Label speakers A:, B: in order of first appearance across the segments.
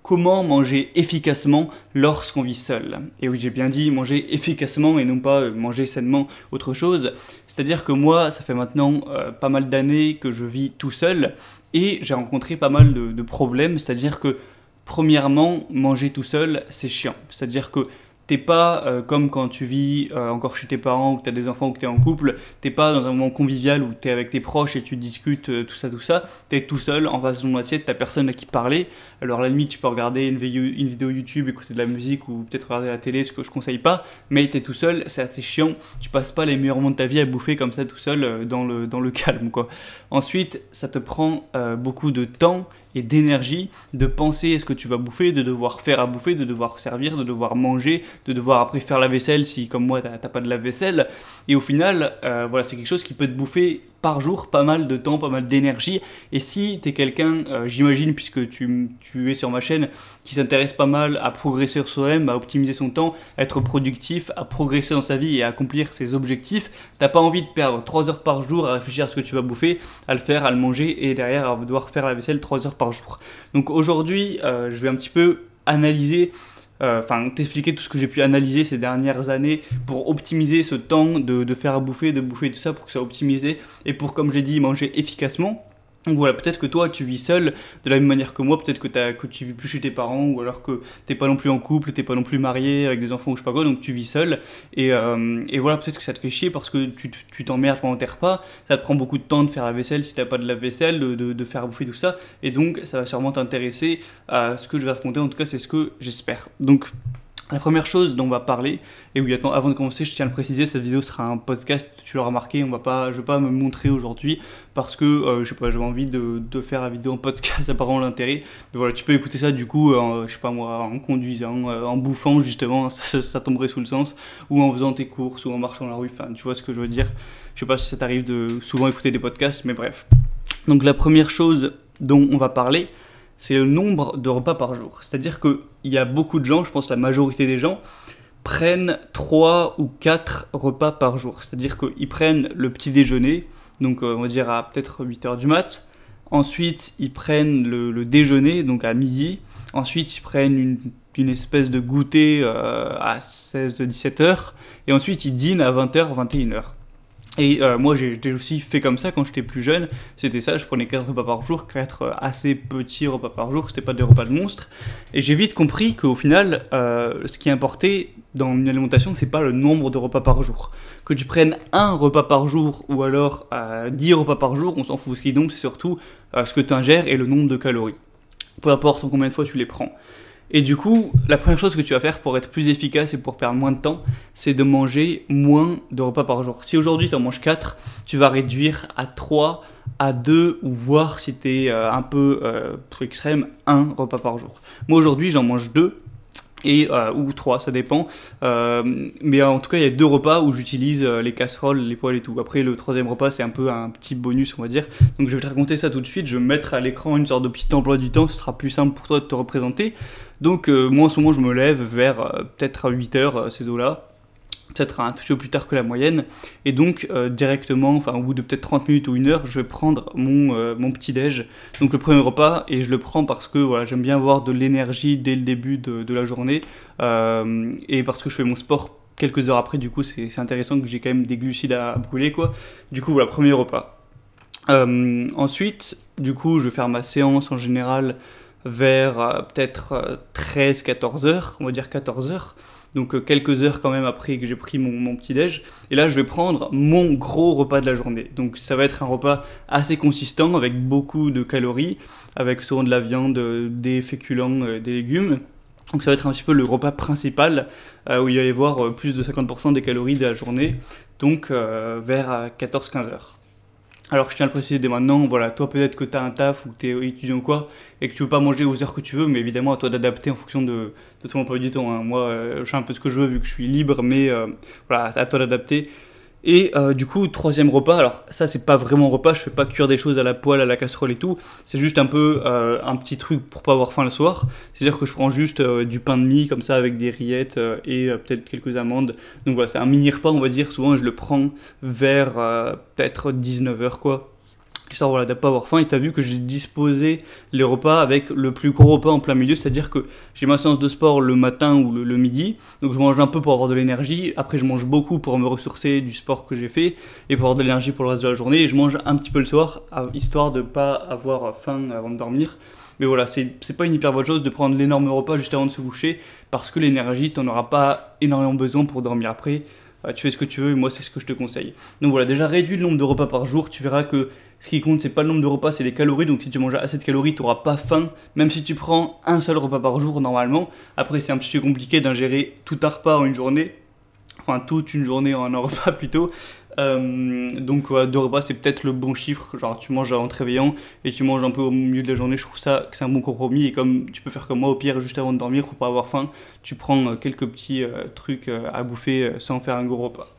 A: comment manger efficacement lorsqu'on vit seul. Et oui, j'ai bien dit manger efficacement et non pas manger sainement autre chose. C'est-à-dire que moi, ça fait maintenant pas mal d'années que je vis tout seul et j'ai rencontré pas mal de problèmes. C'est-à-dire que, premièrement, manger tout seul, c'est chiant. C'est-à-dire que t'es pas comme quand tu vis encore chez tes parents ou que t'as des enfants ou que t'es en couple, t'es pas dans un moment convivial où t'es avec tes proches et tu discutes tout ça, t'es tout seul en face de ton assiette, t'as personne à qui parler. Alors à la limite tu peux regarder une vidéo YouTube, écouter de la musique ou peut-être regarder la télé, ce que je conseille pas, mais t'es tout seul, c'est assez chiant, tu passes pas les meilleurs moments de ta vie à bouffer comme ça tout seul dans le calme quoi. Ensuite ça te prend beaucoup de temps et d'énergie de penser à ce que tu vas bouffer, de devoir faire à bouffer, de devoir servir, de devoir manger, de devoir après faire la vaisselle si comme moi t'as pas de lave-vaisselle. Et au final, voilà, c'est quelque chose qui peut te bouffer par jour pas mal de temps, pas mal d'énergie. Et si t'es quelqu'un, j'imagine, puisque tu es sur ma chaîne, qui s'intéresse pas mal à progresser sur soi-même, à optimiser son temps, à être productif, à progresser dans sa vie et à accomplir ses objectifs, t'as pas envie de perdre 3 heures par jour à réfléchir à ce que tu vas bouffer, à le faire, à le manger et derrière à devoir faire la vaisselle 3 heures par jour. Donc aujourd'hui, je vais un petit peu analyser, t'expliquer tout ce que j'ai pu analyser ces dernières années pour optimiser ce temps de faire à bouffer, de bouffer tout ça pour que ça soit optimisé et pour, comme j'ai dit, manger efficacement. Donc voilà, peut-être que toi tu vis seul de la même manière que moi, peut-être que tu vis plus chez tes parents ou alors que t'es pas non plus en couple, t'es pas non plus marié avec des enfants ou je sais pas quoi, donc tu vis seul et voilà, peut-être que ça te fait chier parce que tu t'emmerdes pendant tes repas, ça te prend beaucoup de temps de faire la vaisselle si t'as pas de lave-vaisselle, de faire bouffer tout ça et donc ça va sûrement t'intéresser à ce que je vais raconter, en tout cas c'est ce que j'espère. Donc la première chose dont on va parler, et oui attends, avant de commencer je tiens à le préciser, cette vidéo sera un podcast, tu l'auras remarqué, je vais pas me montrer aujourd'hui parce que je sais pas, j'avais envie de faire la vidéo en podcast, ça n'a pas vraiment l'intérêt, mais voilà, tu peux écouter ça du coup, je sais pas moi, en conduisant, en bouffant justement, ça tomberait sous le sens, ou en faisant tes courses, ou en marchant dans la rue, enfin tu vois ce que je veux dire, je sais pas si ça t'arrive de souvent écouter des podcasts, mais bref. Donc la première chose dont on va parler, c'est le nombre de repas par jour. C'est-à-dire qu'il y a beaucoup de gens, je pense la majorité des gens, prennent 3 ou 4 repas par jour. C'est-à-dire qu'ils prennent le petit déjeuner, donc on va dire à peut-être 8h du mat. Ensuite, ils prennent le déjeuner, donc à midi. Ensuite, ils prennent une espèce de goûter à 16-17h. Et ensuite, ils dînent à 20h, 21h. Et moi j'ai aussi fait comme ça quand j'étais plus jeune, c'était ça, je prenais 4 repas par jour, 4 assez petits repas par jour, c'était pas des repas de monstres. Et j'ai vite compris qu'au final, ce qui importait dans une alimentation, c'est pas le nombre de repas par jour. Que tu prennes un repas par jour ou alors 10 repas par jour, on s'en fout. Ce qui compte, c'est surtout ce que tu ingères et le nombre de calories. Peu importe en combien de fois tu les prends. Et du coup, la première chose que tu vas faire pour être plus efficace et pour perdre moins de temps, c'est de manger moins de repas par jour. Si aujourd'hui tu en manges 4, tu vas réduire à 3, à 2 ou voire si tu es un peu extrême, 1 repas par jour. Moi aujourd'hui j'en mange 2. Ou 3, ça dépend. Mais en tout cas, il y a 2 repas où j'utilise les casseroles, les poêles et tout. Après, le 3e repas, c'est un peu un petit bonus, on va dire. Donc, je vais te raconter ça tout de suite. Je vais me mettre à l'écran une sorte de petit emploi du temps. Ce sera plus simple pour toi de te représenter. Donc, moi, en ce moment, je me lève vers peut-être à 8h, ces eaux-là. Peut-être un petit peu plus tard que la moyenne, et donc directement, au bout de peut-être 30 minutes ou 1 heure, je vais prendre mon petit-déj, donc le premier repas, et je le prends parce que voilà, j'aime bien avoir de l'énergie dès le début de la journée, et parce que je fais mon sport quelques heures après, du coup c'est intéressant que j'ai quand même des glucides à brûler, quoi. Du coup voilà, premier repas. Ensuite, du coup, je vais faire ma séance en général vers peut-être 13-14 heures, on va dire 14 heures. Donc quelques heures quand même après que j'ai pris mon petit-déj. Et là, je vais prendre mon gros repas de la journée. Donc ça va être un repas assez consistant avec beaucoup de calories, avec souvent de la viande, des féculents, des légumes. Donc ça va être un petit peu le repas principal où il va y avoir plus de 50% des calories de la journée. Donc vers 14-15 heures. Alors je tiens à le préciser dès maintenant, voilà, toi peut-être que tu as un taf ou que tu es étudiant ou quoi, et que tu veux pas manger aux heures que tu veux, mais évidemment à toi d'adapter en fonction de ton emploi du temps, hein. Moi je fais un peu ce que je veux vu que je suis libre, mais voilà, à toi d'adapter. Et du coup, 3e repas, alors ça c'est pas vraiment repas, je fais pas cuire des choses à la poêle, à la casserole et tout, c'est juste un peu un petit truc pour pas avoir faim le soir, c'est-à-dire que je prends juste du pain de mie comme ça avec des rillettes et peut-être quelques amandes, donc voilà, c'est un mini repas on va dire, souvent je le prends vers peut-être 19h quoi. histoire voilà, de pas avoir faim. Et t'as vu que j'ai disposé les repas avec le plus gros repas en plein milieu, c'est-à-dire que j'ai ma séance de sport le matin ou le midi, donc je mange un peu pour avoir de l'énergie, après je mange beaucoup pour me ressourcer du sport que j'ai fait, et pour avoir de l'énergie pour le reste de la journée, et je mange un petit peu le soir, histoire de pas avoir faim avant de dormir. Mais voilà, c'est pas une hyper bonne chose de prendre l'énorme repas juste avant de se coucher, parce que l'énergie, t'en auras pas énormément besoin pour dormir. Après, tu fais ce que tu veux, et moi c'est ce que je te conseille. Donc voilà, déjà réduis le nombre de repas par jour, tu verras que ce qui compte c'est pas le nombre de repas, c'est les calories, donc si tu manges assez de calories, tu n'auras pas faim, même si tu prends un seul repas par jour normalement. Après c'est un petit peu compliqué d'ingérer tout un repas en une journée, enfin toute une journée en un repas plutôt. Donc ouais, 2 repas c'est peut-être le bon chiffre, genre tu manges en te réveillant et tu manges un peu au milieu de la journée, je trouve ça que c'est un bon compromis. Et comme tu peux faire comme moi au pire juste avant de dormir pour pas avoir faim, tu prends quelques petits trucs à bouffer sans faire un gros repas.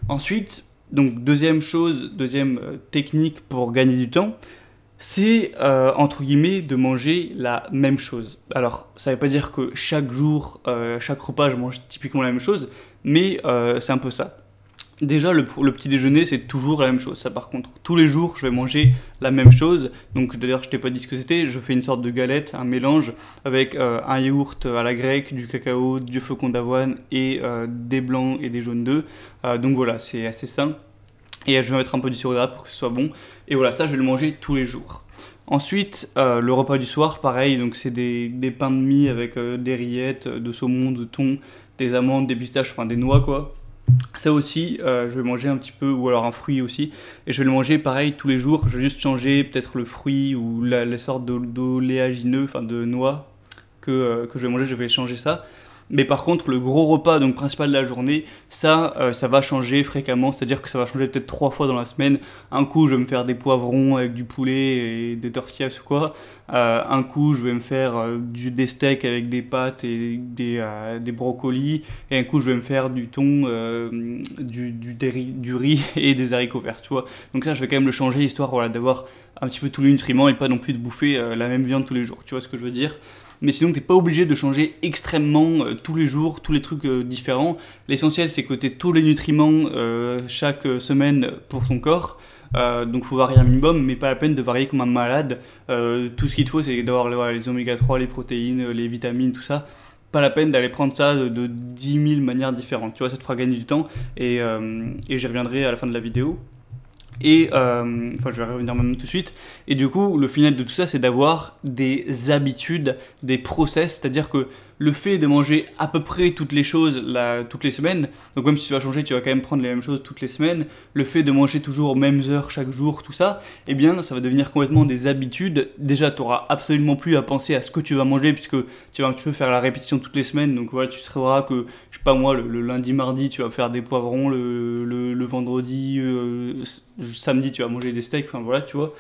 A: Ensuite, donc deuxième chose, deuxième technique pour gagner du temps, c'est entre guillemets de manger la même chose. Alors ça veut pas dire que chaque jour, chaque repas je mange typiquement la même chose, mais c'est un peu ça. Déjà, le petit déjeuner, c'est toujours la même chose. Ça, par contre, tous les jours, je vais manger la même chose. Donc, d'ailleurs, je t'ai pas dit ce que c'était. Je fais une sorte de galette, un mélange avec un yaourt à la grecque, du cacao, du flocon d'avoine et des blancs et des jaunes d'œufs. Donc voilà, c'est assez sain. Et je vais mettre un peu du sirop d'érable pour que ce soit bon. Et voilà, ça, je vais le manger tous les jours. Ensuite, le repas du soir, pareil. Donc, c'est des pains de mie avec des rillettes, de saumon, de thon, des amandes, des pistaches, enfin des noix, quoi. Ça aussi, je vais manger un petit peu, ou alors un fruit aussi, et je vais le manger pareil tous les jours. Je vais juste changer peut-être le fruit ou la sorte d'oléagineux, enfin de noix que je vais manger, je vais changer ça. Mais par contre, le gros repas donc principal de la journée, ça va changer fréquemment, c'est-à-dire que ça va changer peut-être 3 fois dans la semaine. Un coup, je vais me faire des poivrons avec du poulet et des tortillas ou quoi. Un coup, je vais me faire des steaks avec des pâtes et des brocolis. Et un coup, je vais me faire du thon, du riz et des haricots verts, tu vois. Donc ça, je vais quand même le changer, histoire voilà, d'avoir un petit peu tous les nutriments et pas non plus de bouffer la même viande tous les jours, tu vois ce que je veux dire. Mais sinon, t'es pas obligé de changer extrêmement tous les jours, tous les trucs différents. L'essentiel, c'est que t'aies tous les nutriments chaque semaine pour ton corps. Donc, faut varier un minimum, mais pas la peine de varier comme un malade. Tout ce qu'il te faut, c'est d'avoir voilà, les oméga 3, les protéines, les vitamines, tout ça. Pas la peine d'aller prendre ça de 10 000 manières différentes. Tu vois, ça te fera gagner du temps. Et j'y reviendrai à la fin de la vidéo. Et enfin, je vais revenir même tout de suite. Et du coup, le final de tout ça, c'est d'avoir des habitudes, des process, c'est-à-dire que le fait de manger à peu près toutes les choses toutes les semaines, donc même si tu vas changer, tu vas quand même prendre les mêmes choses toutes les semaines, le fait de manger toujours aux mêmes heures chaque jour, tout ça, eh bien, ça va devenir complètement des habitudes. Déjà, tu n'auras absolument plus à penser à ce que tu vas manger, puisque tu vas un petit peu faire la répétition toutes les semaines. Donc voilà, tu sauras que, je sais pas moi, le lundi, mardi, tu vas faire des poivrons, le vendredi, samedi, tu vas manger des steaks, enfin voilà, tu vois.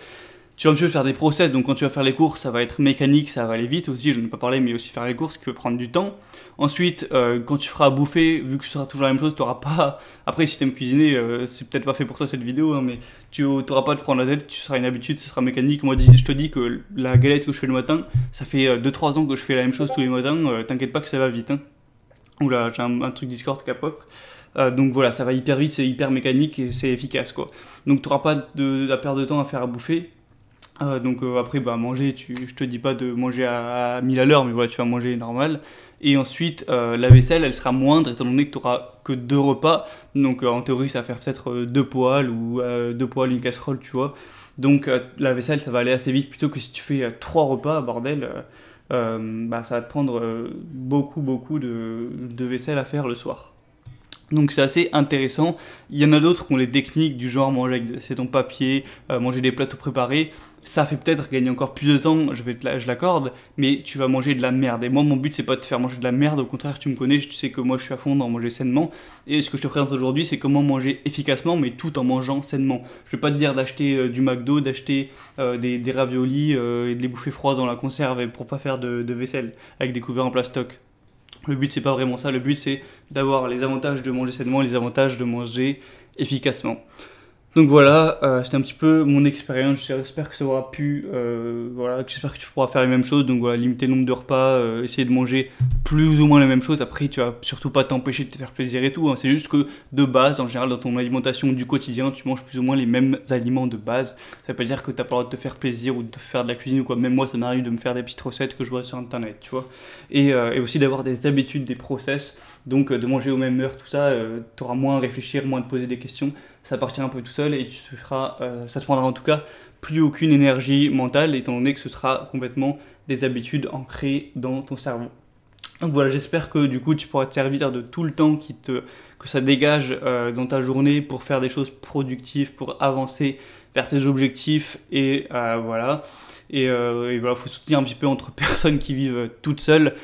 A: Tu vas un petit peu faire des process, donc quand tu vas faire les courses, ça va être mécanique, ça va aller vite aussi, je n'en ai pas parlé, mais aussi faire les courses qui peut prendre du temps. Ensuite, quand tu feras à bouffer, vu que ce sera toujours la même chose, tu n'auras pas... Après, si tu aimes cuisiner, c'est peut-être pas fait pour toi cette vidéo, hein, mais tu n'auras pas à te prendre la tête, tu seras une habitude, ce sera mécanique. Moi, je te dis que la galette que je fais le matin, ça fait 2-3 ans que je fais la même chose tous les matins, t'inquiète pas que ça va vite. Hein. Oula, j'ai un truc Discord qui a pop. Donc voilà, ça va hyper vite, c'est hyper mécanique et c'est efficace, quoi. Donc tu n'auras pas de perte de temps à faire à bouffer. Donc après, bah, manger, je te dis pas de manger à 1000 à l'heure, mais voilà, tu vas manger normal. Et ensuite, la vaisselle, elle sera moindre, étant donné que tu n'auras que 2 repas. Donc en théorie, ça va faire peut-être 2 poêles ou 2 poêles, une casserole, tu vois. Donc la vaisselle, ça va aller assez vite, plutôt que si tu fais 3 repas, bordel, bah, ça va te prendre beaucoup de vaisselle à faire le soir. Donc c'est assez intéressant. Il y en a d'autres qui ont les techniques du genre manger avec ton papier, manger des plateaux préparés. Ça fait peut-être gagner encore plus de temps, je l'accorde, mais tu vas manger de la merde. Et moi, mon but, c'est pas de te faire manger de la merde, au contraire, tu me connais, tu sais que moi, je suis à fond dans manger sainement. Et ce que je te présente aujourd'hui, c'est comment manger efficacement, mais tout en mangeant sainement. Je vais pas te dire d'acheter du McDo, d'acheter des raviolis et de les bouffer froids dans la conserve pour pas faire de vaisselle avec des couverts en plastoc. Le but, c'est pas vraiment ça. Le but, c'est d'avoir les avantages de manger sainement et les avantages de manger efficacement. Donc voilà, c'était un petit peu mon expérience. J'espère que ça aura pu, voilà, j'espère que tu pourras faire les mêmes choses. Donc voilà, limiter le nombre de repas, essayer de manger plus ou moins la même chose. Après, tu vas surtout pas t'empêcher de te faire plaisir et tout, hein. C'est juste que de base, en général, dans ton alimentation du quotidien, tu manges plus ou moins les mêmes aliments de base. Ça veut pas dire que t'as pas le droit de te faire plaisir ou de te faire de la cuisine ou quoi. Même moi, ça m'arrive de me faire des petites recettes que je vois sur internet, tu vois. Et aussi d'avoir des habitudes, des process. Donc de manger aux mêmes heures, tout ça, t'auras moins à réfléchir, moins à te poser des questions. Ça partira un peu tout seul et ça te prendra en tout cas plus aucune énergie mentale, étant donné que ce sera complètement des habitudes ancrées dans ton cerveau. Donc voilà, j'espère que du coup tu pourras te servir de tout le temps que ça dégage dans ta journée pour faire des choses productives, pour avancer vers tes objectifs voilà. Et voilà, faut soutenir un petit peu entre personnes qui vivent toutes seules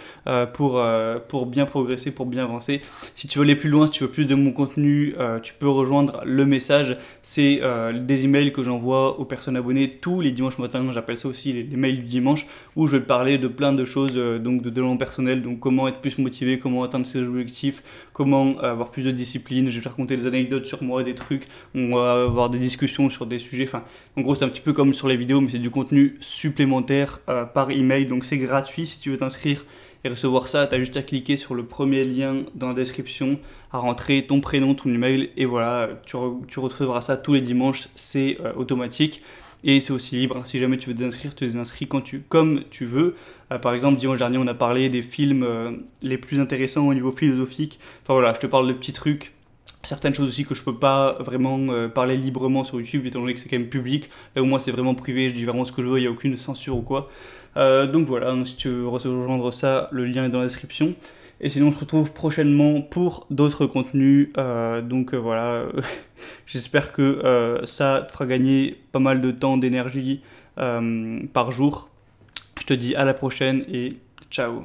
A: pour bien progresser, pour bien avancer. Si tu veux aller plus loin, si tu veux plus de mon contenu, tu peux rejoindre le message. C'est des emails que j'envoie aux personnes abonnées tous les dimanches matins. J'appelle ça aussi les mails du dimanche, où je vais te parler de plein de choses, donc de développement personnel, donc comment être plus motivé, comment atteindre ses objectifs, comment avoir plus de discipline. Je vais te raconter des anecdotes sur moi, des trucs. On va avoir des discussions sur des sujets. Enfin, en gros, c'est un petit peu comme sur les vidéos, mais c'est du contenu supplémentaire par email. Donc c'est gratuit. Si tu veux t'inscrire et recevoir ça, tu as juste à cliquer sur le premier lien dans la description, à rentrer ton prénom, ton email, et voilà, tu recevras ça tous les dimanches. C'est automatique. Et c'est aussi libre, hein. Si jamais tu veux t'inscrire, tu les inscris comme tu veux. Par exemple, dimanche dernier, on a parlé des films les plus intéressants au niveau philosophique. Enfin voilà, je te parle de petits trucs. Certaines choses aussi que je peux pas vraiment parler librement sur YouTube, étant donné que c'est quand même public. Là où moi c'est vraiment privé, je dis vraiment ce que je veux, il n'y a aucune censure ou quoi. Donc voilà, si tu veux rejoindre ça, le lien est dans la description. Et sinon, on se retrouve prochainement pour d'autres contenus. Voilà, j'espère que ça te fera gagner pas mal de temps, d'énergie par jour. Je te dis à la prochaine et ciao.